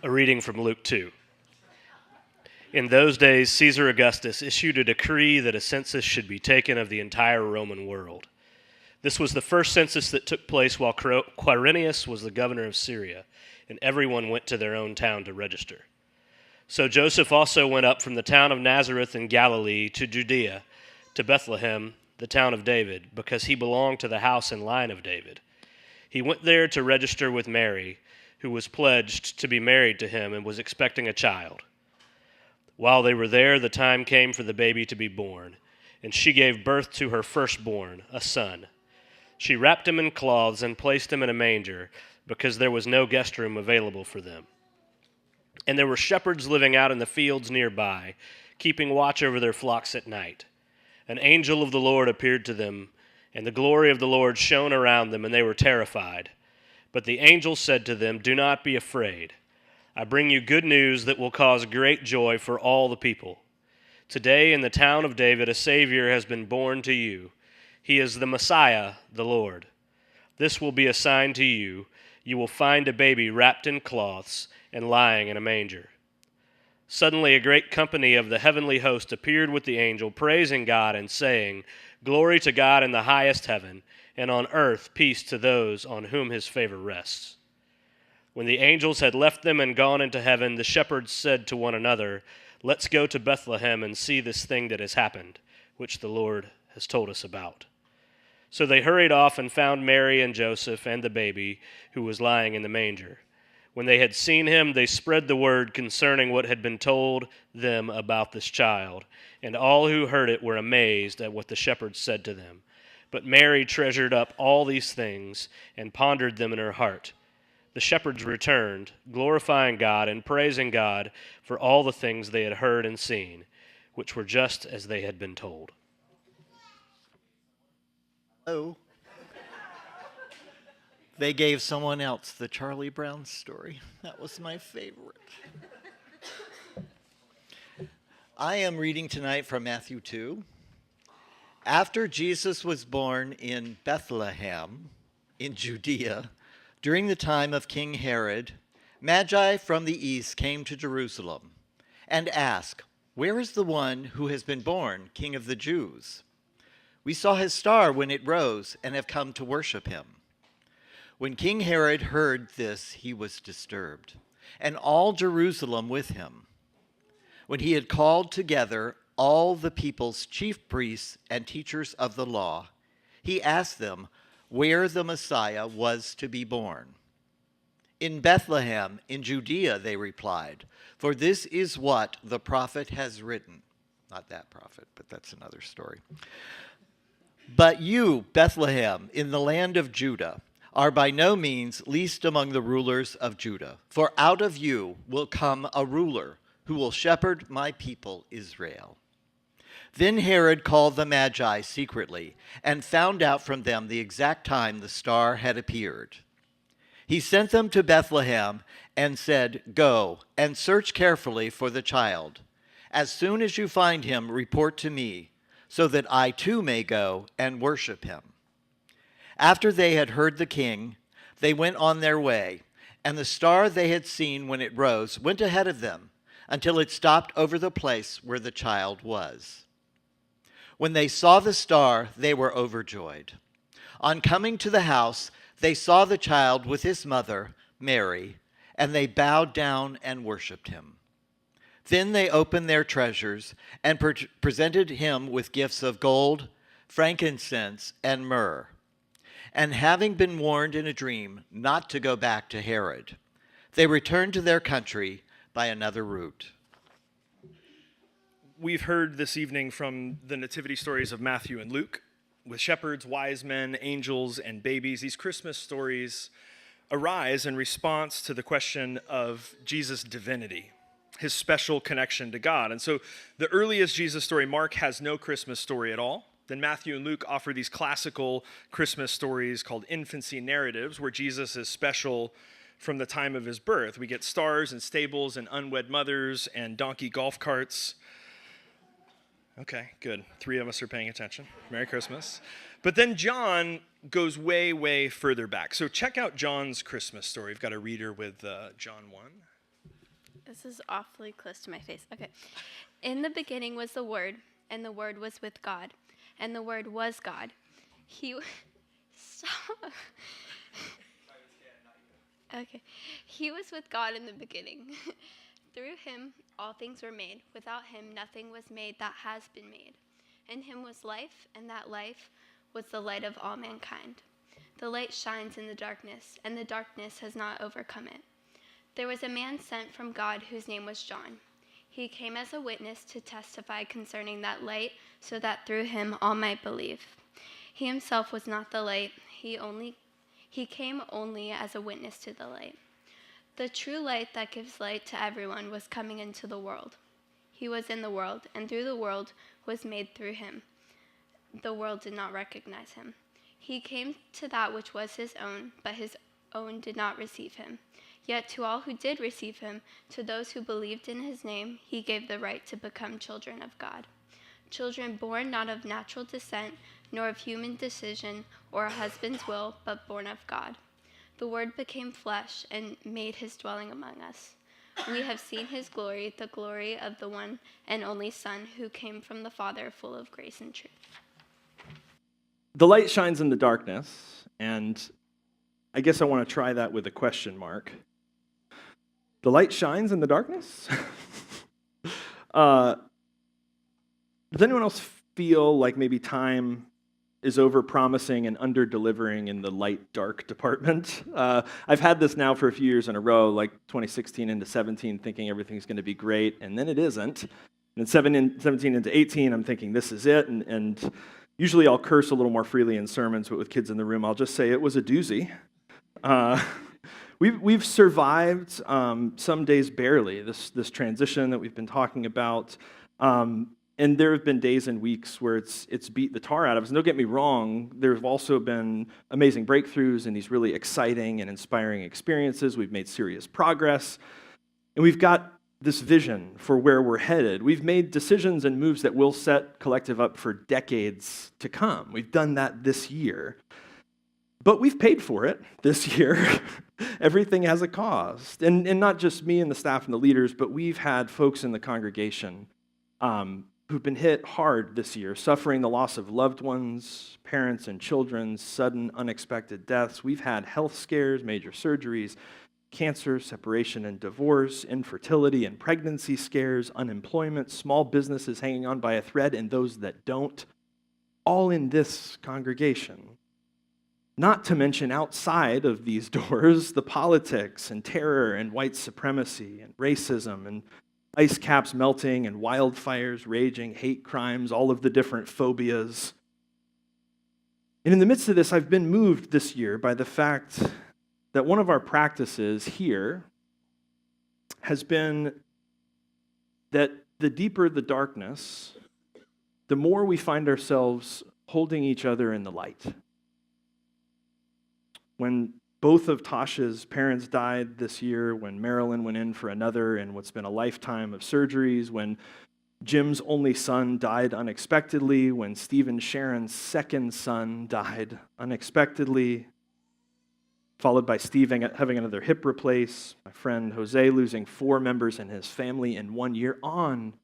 A reading from Luke 2. In those days, Caesar Augustus issued a decree that a census should be taken of the entire Roman world. This was the first census that took place while Quirinius was the governor of Syria, and everyone went to their own town to register. So Joseph also went up from the town of Nazareth in Galilee to Judea, to Bethlehem, the town of David, because he belonged to the house and line of David. He went there to register with Mary, who was pledged to be married to him and was expecting a child. While they were there, the time came for the baby to be born, and she gave birth to her firstborn, a son. She wrapped him in cloths and placed him in a manger, because there was no guest room available for them. And there were shepherds living out in the fields nearby, keeping watch over their flocks at night. An angel of the Lord appeared to them, and the glory of the Lord shone around them, and they were terrified. But the angel said to them, "Do not be afraid. I bring you good news that will cause great joy for all the people. Today in the town of David a Savior has been born to you. He is the Messiah, the Lord. This will be a sign to you. You will find a baby wrapped in cloths and lying in a manger." Suddenly a great company of the heavenly host appeared with the angel, praising God and saying, "Glory to God in the highest heaven, and on earth peace to those on whom his favor rests." When the angels had left them and gone into heaven, the shepherds said to one another, "Let's go to Bethlehem and see this thing that has happened, which the Lord has told us about." So they hurried off and found Mary and Joseph and the baby who was lying in the manger. When they had seen him, they spread the word concerning what had been told them about this child, and all who heard it were amazed at what the shepherds said to them. But Mary treasured up all these things and pondered them in her heart. The shepherds returned, glorifying God and praising God for all the things they had heard and seen, which were just as they had been told. Oh. They gave someone else the Charlie Brown story. That was my favorite. I am reading tonight from Matthew 2. After Jesus was born in Bethlehem, in Judea, during the time of King Herod, Magi from the east came to Jerusalem and asked, "Where is the one who has been born, King of the Jews? We saw his star when it rose and have come to worship him." When King Herod heard this, he was disturbed, and all Jerusalem with him. When he had called together all the people's chief priests and teachers of the law, he asked them where the Messiah was to be born. "In Bethlehem, in Judea," they replied, "for this is what the prophet has written." Not that prophet, but that's another story. "But you, Bethlehem, in the land of Judah, are by no means least among the rulers of Judah, for out of you will come a ruler who will shepherd my people Israel." Then Herod called the Magi secretly and found out from them the exact time the star had appeared. He sent them to Bethlehem and said, "Go and search carefully for the child. As soon as you find him, report to me, so that I too may go and worship him." After they had heard the king, they went on their way, and the star they had seen when it rose went ahead of them until it stopped over the place where the child was. When they saw the star, they were overjoyed. On coming to the house, they saw the child with his mother, Mary, and they bowed down and worshipped him. Then they opened their treasures and presented him with gifts of gold, frankincense, and myrrh. And having been warned in a dream not to go back to Herod, they returned to their country by another route. We've heard this evening from the nativity stories of Matthew and Luke, with shepherds, wise men, angels, and babies. These Christmas stories arise in response to the question of Jesus' divinity, his special connection to God. And so the earliest Jesus story, Mark, has no Christmas story at all. Then Matthew and Luke offer these classical Christmas stories called infancy narratives, where Jesus is special from the time of his birth. We get stars and stables and unwed mothers and donkey golf carts. Okay, good. 3 of us are paying attention. Merry Christmas. But then John goes way, way further back. So check out John's Christmas story. We've got a reader with John 1. This is awfully close to my face. Okay. In the beginning was the Word, and the Word was with God, and the Word was God. He stop. Okay. He was with God in the beginning. Through him all things were made. Without him nothing was made that has been made. In him was life, and that life was the light of all mankind. The light shines in the darkness, and the darkness has not overcome it. There was a man sent from God whose name was John. He came as a witness to testify concerning that light, so that through him all might believe. He himself was not the light. He came only as a witness to the light. The true light that gives light to everyone was coming into the world. He was in the world, and through the world was made through him. The world did not recognize him. He came to that which was his own, but his own did not receive him. Yet to all who did receive him, to those who believed in his name, he gave the right to become children of God. Children born not of natural descent, nor of human decision or a husband's will, but born of God. The Word became flesh and made his dwelling among us. We have seen his glory, the glory of the one and only Son who came from the Father, full of grace and truth. The light shines in the darkness, and I guess I want to try that with a question mark. The light shines in the darkness? Does anyone else feel like maybe time is over-promising and under-delivering in the light-dark department? I've had this now for a few years in a row, like 2016 into 17, thinking everything's going to be great, and then it isn't. And then 17 into 18, I'm thinking this is it, and usually I'll curse a little more freely in sermons, but with kids in the room, I'll just say it was a doozy. We've survived some days barely, this transition that we've been talking about. And there have been days and weeks where it's beat the tar out of us. And don't get me wrong, there have also been amazing breakthroughs and these really exciting and inspiring experiences. We've made serious progress. And we've got this vision for where we're headed. We've made decisions and moves that will set Collective up for decades to come. We've done that this year. But we've paid for it this year. Everything has a cost. And not just me and the staff and the leaders, but we've had folks in the congregation who've been hit hard this year, suffering the loss of loved ones, parents and children, sudden unexpected deaths. We've had health scares, major surgeries, cancer, separation and divorce, infertility and pregnancy scares, unemployment, small businesses hanging on by a thread and those that don't, all in this congregation. Not to mention outside of these doors, the politics and terror and white supremacy and racism and ice caps melting and wildfires raging, hate crimes, all of the different phobias. And in the midst of this, I've been moved this year by the fact that one of our practices here has been that the deeper the darkness, the more we find ourselves holding each other in the light. When both of Tasha's parents died this year, when Marilyn went in for another in what's been a lifetime of surgeries, when Jim's only son died unexpectedly, when Stephen Sharon's second son died unexpectedly, followed by Steve having another hip replace, my friend Jose losing 4 members in his family in 1 year, on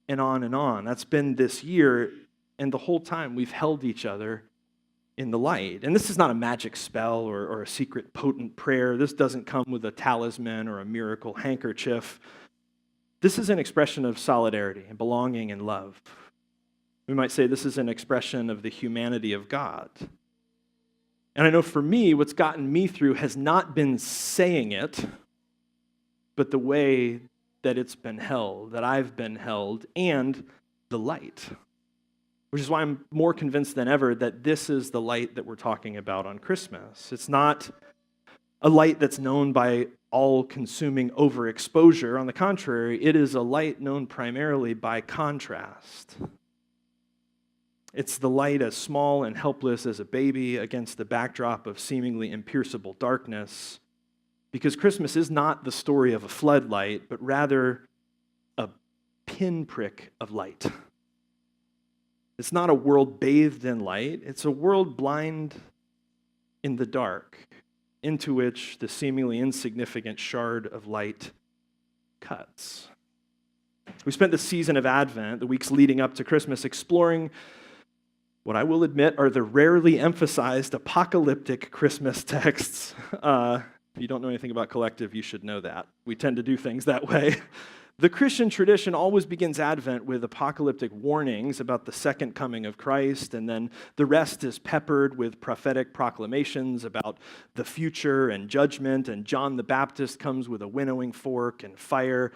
and on and on. That's been this year, and the whole time we've held each other in the light. And this is not a magic spell or a secret potent prayer. This doesn't come with a talisman or a miracle handkerchief. This is an expression of solidarity and belonging and love. We might say this is an expression of the humanity of God. And I know for me, what's gotten me through has not been saying it, but the way that it's been held, that I've been held, and the light. Which is why I'm more convinced than ever that this is the light that we're talking about on Christmas. It's not a light that's known by all-consuming overexposure. On the contrary, it is a light known primarily by contrast. It's the light as small and helpless as a baby against the backdrop of seemingly impierceable darkness. Because Christmas is not the story of a floodlight, but rather a pinprick of light. It's not a world bathed in light. It's a world blind in the dark, into which the seemingly insignificant shard of light cuts. We spent the season of Advent, the weeks leading up to Christmas, exploring what I will admit are the rarely emphasized apocalyptic Christmas texts. If you don't know anything about Collective, you should know that. We tend to do things that way. The Christian tradition always begins Advent with apocalyptic warnings about the second coming of Christ, and then the rest is peppered with prophetic proclamations about the future and judgment, and John the Baptist comes with a winnowing fork and fire.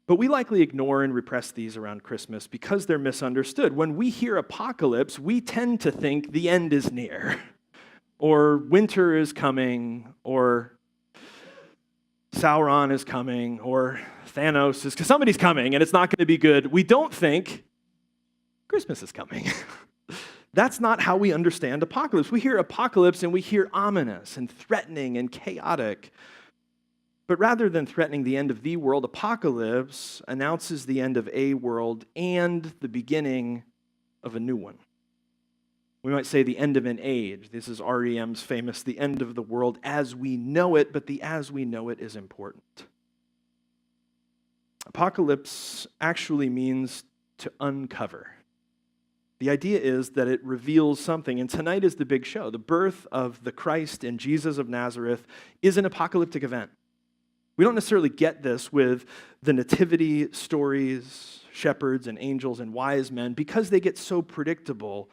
But we likely ignore and repress these around Christmas because they're misunderstood. When we hear apocalypse, we tend to think the end is near, or winter is coming, or Sauron is coming, or Thanos is, because somebody's coming and it's not going to be good. We don't think Christmas is coming. That's not how we understand apocalypse. We hear apocalypse and we hear ominous and threatening and chaotic. But rather than threatening the end of the world, apocalypse announces the end of a world and the beginning of a new one. We might say the end of an age. This is REM's famous "The End of the World as We Know It," but the "as we know it" is important. Apocalypse actually means to uncover. The idea is that it reveals something, and tonight is the big show. The birth of the Christ in Jesus of Nazareth is an apocalyptic event. We don't necessarily get this with the nativity stories, shepherds and angels and wise men, because they get so predictable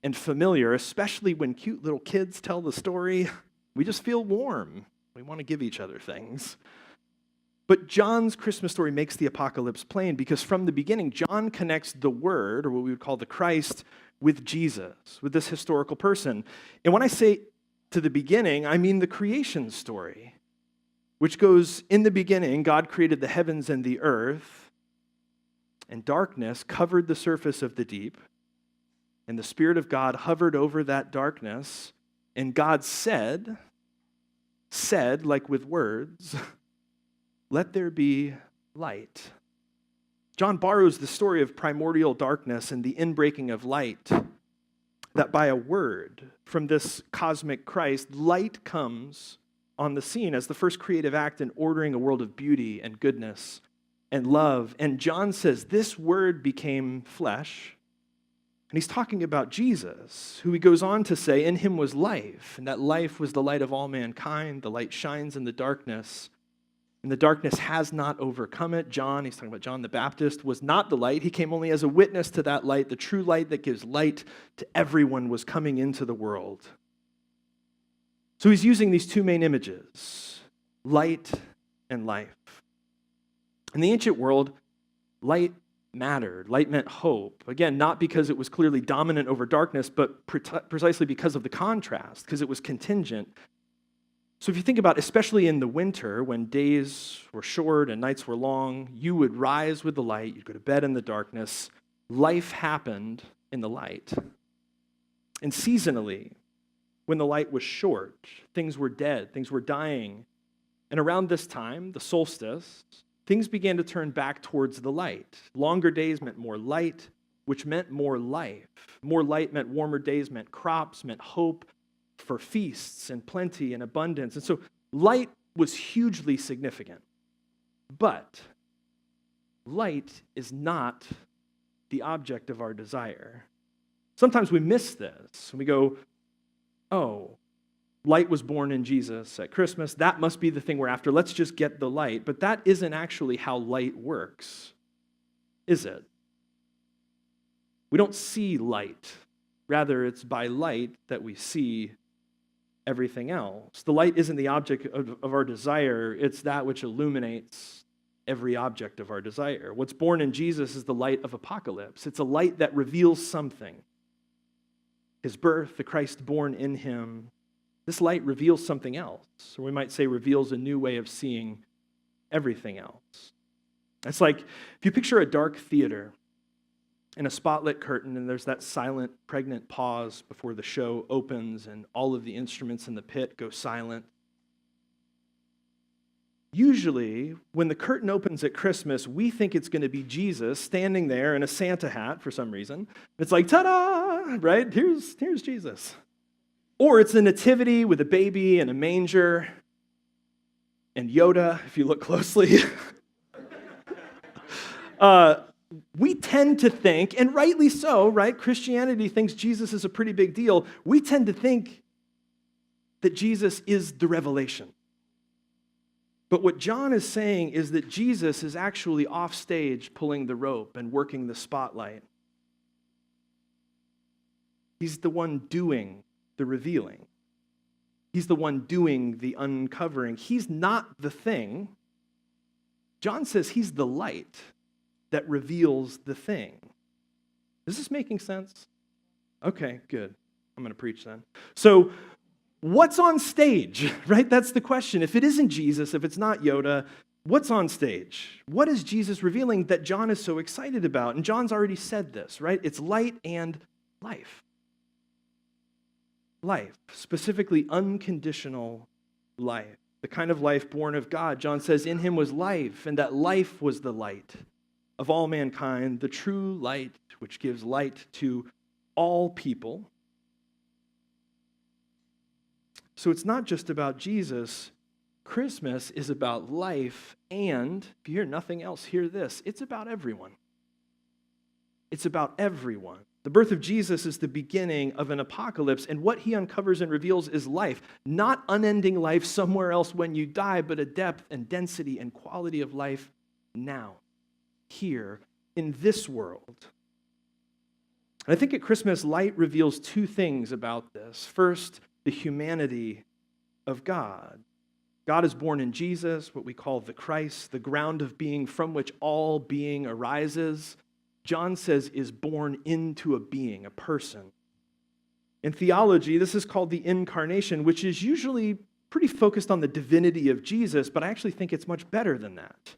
and familiar, especially when cute little kids tell the story. We just feel warm. We want to give each other things. But John's Christmas story makes the apocalypse plain because from the beginning, John connects the Word, or what we would call the Christ, with Jesus, with this historical person. And when I say to the beginning, I mean the creation story, which goes, in the beginning, God created the heavens and the earth, and darkness covered the surface of the deep, and the Spirit of God hovered over that darkness, and God said, like with words, "Let there be light." John borrows the story of primordial darkness and the inbreaking of light, that by a word from this cosmic Christ, light comes on the scene as the first creative act in ordering a world of beauty and goodness and love. And John says this word became flesh. And he's talking about Jesus, who he goes on to say, in him was life, and that life was the light of all mankind. The light shines in the darkness, and the darkness has not overcome it. John, he's talking about John the Baptist, was not the light. He came only as a witness to that light. The true light that gives light to everyone was coming into the world. So he's using these two main images, light and life. In the ancient world, light mattered. Light meant hope. Again, not because it was clearly dominant over darkness, but precisely because of the contrast, because it was contingent. So if you think about, especially in the winter, when days were short and nights were long, you would rise with the light, you'd go to bed in the darkness. Life happened in the light. And seasonally, when the light was short, things were dead, things were dying. And around this time, the solstice, things began to turn back towards the light. Longer days meant more light, which meant more life. More light meant warmer days, meant crops, meant hope for feasts and plenty and abundance. And so light was hugely significant. But light is not the object of our desire. Sometimes we miss this. We go, oh, light was born in Jesus at Christmas. That must be the thing we're after. Let's just get the light. But that isn't actually how light works, is it? We don't see light. Rather, it's by light that we see everything else. The light isn't the object of our desire. It's that which illuminates every object of our desire. What's born in Jesus is the light of apocalypse. It's a light that reveals something. His birth, the Christ born in him, this light reveals something else, or we might say reveals a new way of seeing everything else. It's like if you picture a dark theater and a spotlit curtain, and there's that silent, pregnant pause before the show opens and all of the instruments in the pit go silent. Usually, when the curtain opens at Christmas, we think it's going to be Jesus standing there in a Santa hat for some reason. It's like, ta-da, right? Here's Jesus. Or it's a nativity with a baby and a manger and Yoda, if you look closely. We tend to think, and rightly so, right? Christianity thinks Jesus is a pretty big deal. We tend to think that Jesus is the revelation. But what John is saying is that Jesus is actually off stage pulling the rope and working the spotlight. He's the one doing the revealing. He's the one doing the uncovering. He's not the thing. John says he's the light that reveals the thing. Is this making sense? Okay, good. I'm going to preach then. So, what's on stage, right? That's the question. If it isn't Jesus, if it's not Yoda, what's on stage? What is Jesus revealing that John is so excited about? And John's already said this, right? It's light and life. Life, specifically unconditional life, the kind of life born of God. John says, in him was life, and that life was the light of all mankind, the true light which gives light to all people. So it's not just about Jesus. Christmas is about life, and if you hear nothing else, hear this. It's about everyone. It's about everyone. The birth of Jesus is the beginning of an apocalypse, and what he uncovers and reveals is life. Not unending life somewhere else when you die, but a depth and density and quality of life now, here, in this world. And I think at Christmas, light reveals two things about this. First, the humanity of God. God is born in Jesus, what we call the Christ, the ground of being from which all being arises. John says is born into a being, a person. In theology, this is called the incarnation, which is usually pretty focused on the divinity of Jesus, but I actually think it's much better than that.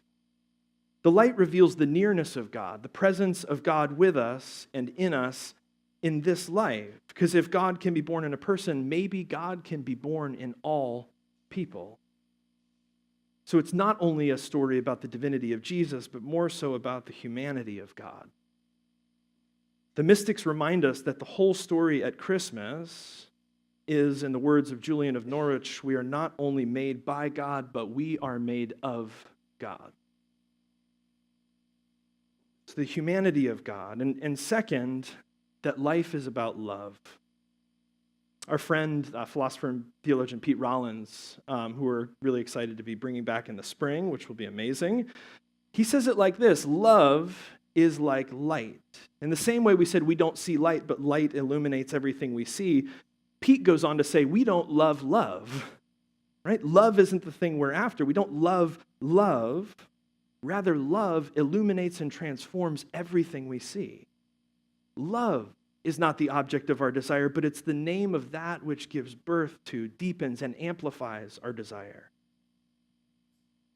The light reveals the nearness of God, the presence of God with us and in us in this life. Because if God can be born in a person, maybe God can be born in all people. So it's not only a story about the divinity of Jesus, but more so about the humanity of God. The mystics remind us that the whole story at Christmas is, in the words of Julian of Norwich, we are not only made by God, but we are made of God. So the humanity of God. And second, that life is about love. Our friend, philosopher and theologian Pete Rollins, who we're really excited to be bringing back in the spring, which will be amazing, he says it like this: love is like light. In the same way we said we don't see light, but light illuminates everything we see, Pete goes on to say we don't love love, right? Love isn't the thing we're after. We don't love love. Rather, love illuminates and transforms everything we see. Love is not the object of our desire, but it's the name of that which gives birth to, deepens, and amplifies our desire.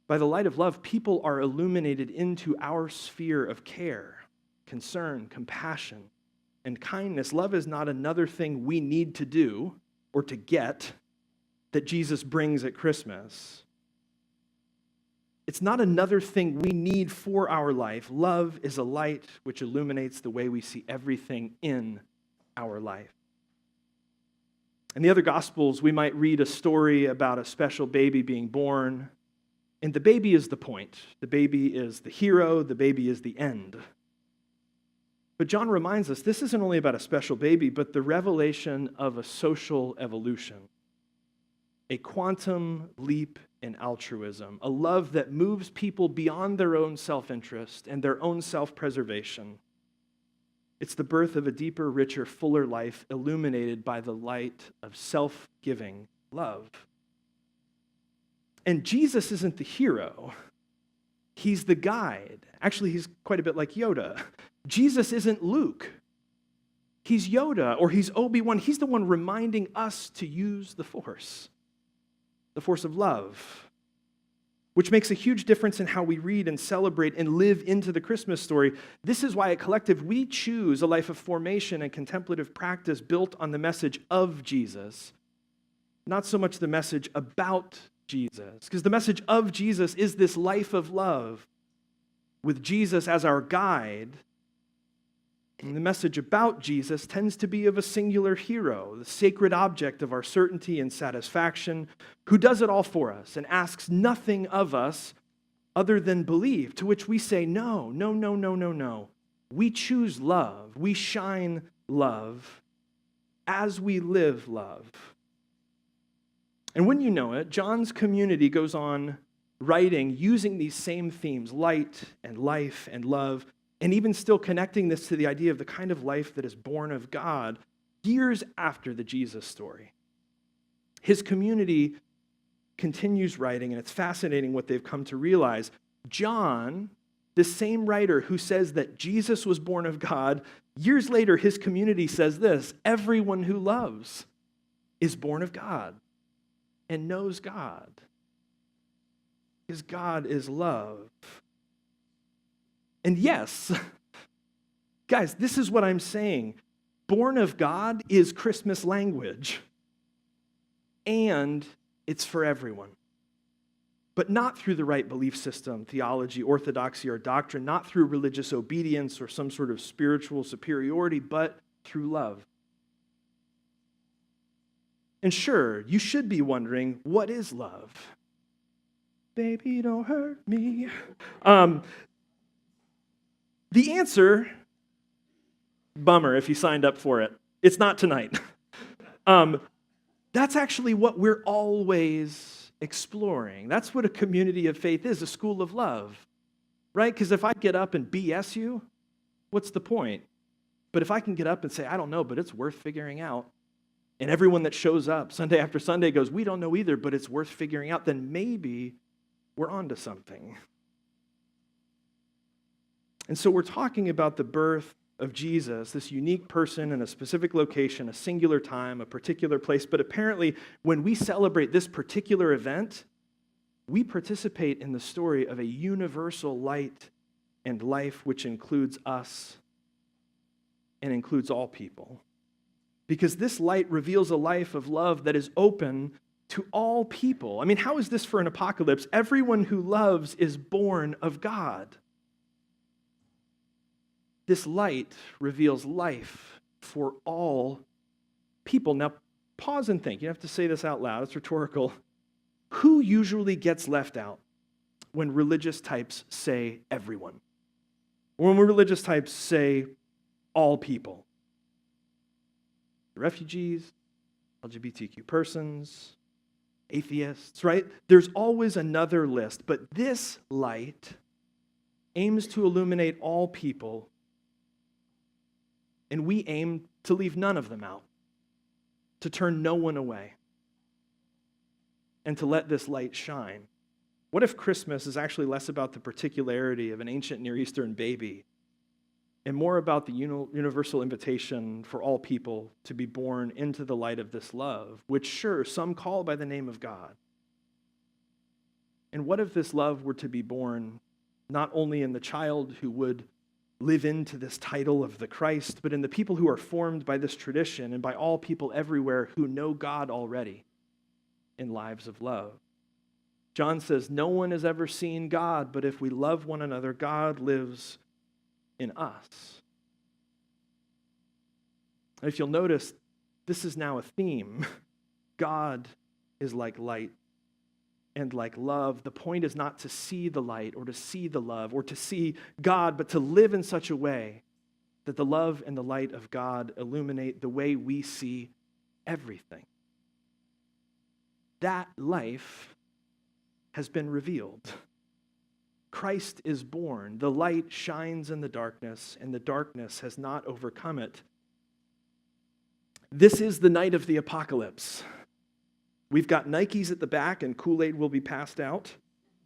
By the light of love, people are illuminated into our sphere of care, concern, compassion, and kindness. Love is not another thing we need to do or to get that Jesus brings at Christmas. It's not another thing we need for our life. Love is a light which illuminates the way we see everything in our life. In the other Gospels, we might read a story about a special baby being born, and the baby is the point. The baby is the hero. The baby is the end. But John reminds us this isn't only about a special baby, but the revelation of a social evolution, a quantum leap in altruism, a love that moves people beyond their own self-interest and their own self-preservation. It's the birth of a deeper, richer, fuller life illuminated by the light of self-giving love. And Jesus isn't the hero. He's the guide. Actually, he's quite a bit like Yoda. Jesus isn't Luke. He's Yoda, or he's Obi-Wan. He's the one reminding us to use the Force of love, which makes a huge difference in how we read and celebrate and live into the Christmas story. This is why at Collective we choose a life of formation and contemplative practice built on the message of Jesus, not so much the message about Jesus, because the message of Jesus is this life of love with Jesus as our guide. And the message about Jesus tends to be of a singular hero, the sacred object of our certainty and satisfaction, who does it all for us and asks nothing of us other than believe, to which we say, no, no, no, no, no, no. We choose love. We shine love as we live love. And when you know it, John's community goes on writing using these same themes, light and life and love, and even still connecting this to the idea of the kind of life that is born of God years after the Jesus story. His community continues writing, and it's fascinating what they've come to realize. John, the same writer who says that Jesus was born of God, years later, his community says this: everyone who loves is born of God and knows God, because God is love. And yes, guys, this is what I'm saying. Born of God is Christmas language, and it's for everyone. But not through the right belief system, theology, orthodoxy, or doctrine, not through religious obedience or some sort of spiritual superiority, but through love. And sure, you should be wondering, what is love? Baby, don't hurt me. The answer, bummer if you signed up for it, it's not tonight. That's actually what we're always exploring. That's what a community of faith is, a school of love, right? Because if I get up and BS you, what's the point? But if I can get up and say, I don't know, but it's worth figuring out, and everyone that shows up Sunday after Sunday goes, we don't know either, but it's worth figuring out, then maybe we're onto something. And so we're talking about the birth of Jesus, this unique person in a specific location, a singular time, a particular place. But apparently, when we celebrate this particular event, we participate in the story of a universal light and life which includes us and includes all people. Because this light reveals a life of love that is open to all people. I mean, how is this for an apocalypse? Everyone who loves is born of God. This light reveals life for all people. Now, pause and think. You have to say this out loud. It's rhetorical. Who usually gets left out when religious types say everyone? Or when religious types say all people? Refugees, LGBTQ persons, atheists, right? There's always another list. But this light aims to illuminate all people, and we aim to leave none of them out, to turn no one away, and to let this light shine. What if Christmas is actually less about the particularity of an ancient Near Eastern baby and more about the universal invitation for all people to be born into the light of this love, which sure, some call by the name of God? And what if this love were to be born not only in the child who would live into this title of the Christ, but in the people who are formed by this tradition and by all people everywhere who know God already in lives of love? John says, no one has ever seen God, but if we love one another, God lives in us. And if you'll notice, this is now a theme. God is like light and like love. The point is not to see the light or to see the love or to see God, but to live in such a way that the love and the light of God illuminate the way we see everything. That life has been revealed. Christ is born. The light shines in the darkness, and the darkness has not overcome it. This is the night of the apocalypse. We've got Nikes at the back, and Kool-Aid will be passed out.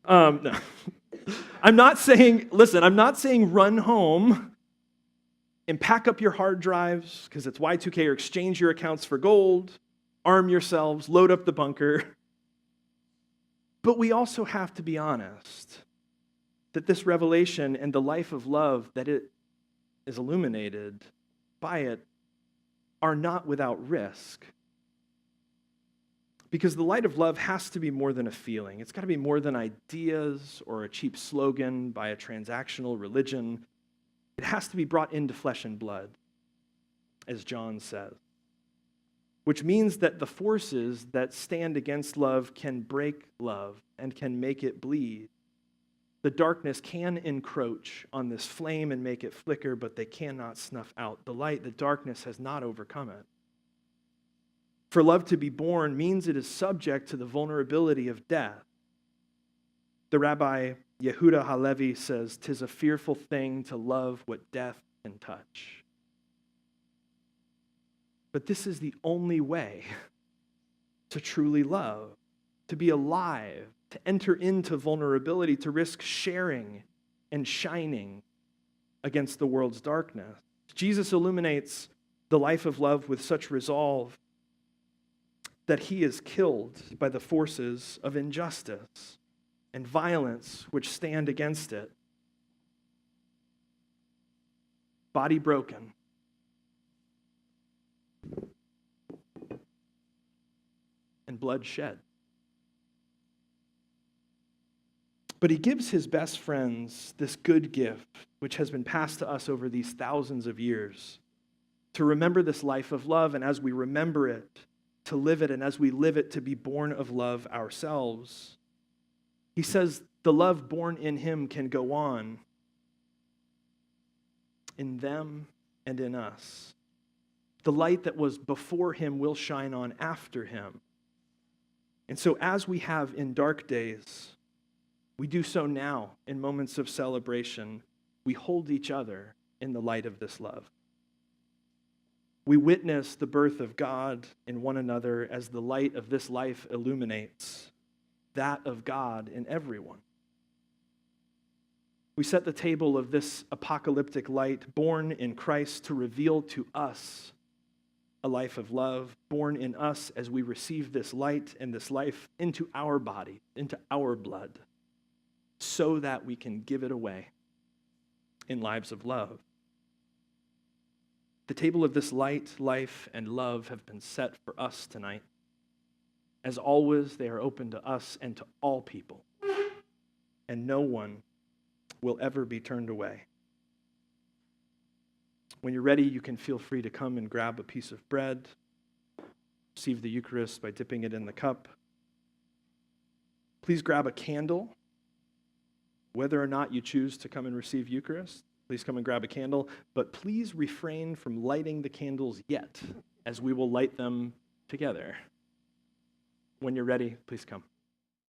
No. I'm not saying run home and pack up your hard drives because it's Y2K, or exchange your accounts for gold, arm yourselves, load up the bunker. But we also have to be honest that this revelation and the life of love that it is illuminated by it are not without risk. Because the light of love has to be more than a feeling. It's got to be more than ideas or a cheap slogan by a transactional religion. It has to be brought into flesh and blood, as John says. Which means that the forces that stand against love can break love and can make it bleed. The darkness can encroach on this flame and make it flicker, but they cannot snuff out the light. The darkness has not overcome it. For love to be born means it is subject to the vulnerability of death. The Rabbi Yehuda Halevi says, "'Tis a fearful thing to love what death can touch." But this is the only way to truly love, to be alive, to enter into vulnerability, to risk sharing and shining against the world's darkness. Jesus illuminates the life of love with such resolve that he is killed by the forces of injustice and violence which stand against it. Body broken. And blood shed. But he gives his best friends this good gift, which has been passed to us over these thousands of years, to remember this life of love, and as we remember it, to live it, and as we live it, to be born of love ourselves. He says the love born in him can go on in them and in us. The light that was before him will shine on after him. And so as we have in dark days, we do so now in moments of celebration. We hold each other in the light of this love. We witness the birth of God in one another as the light of this life illuminates that of God in everyone. We set the table of this apocalyptic light born in Christ to reveal to us a life of love, born in us as we receive this light and this life into our body, into our blood, so that we can give it away in lives of love. The table of this light, life, and love have been set for us tonight. As always, they are open to us and to all people, and no one will ever be turned away. When you're ready, you can feel free to come and grab a piece of bread, receive the Eucharist by dipping it in the cup. Please grab a candle. Whether or not you choose to come and receive Eucharist, please come and grab a candle, but please refrain from lighting the candles yet, as we will light them together. When you're ready, please come.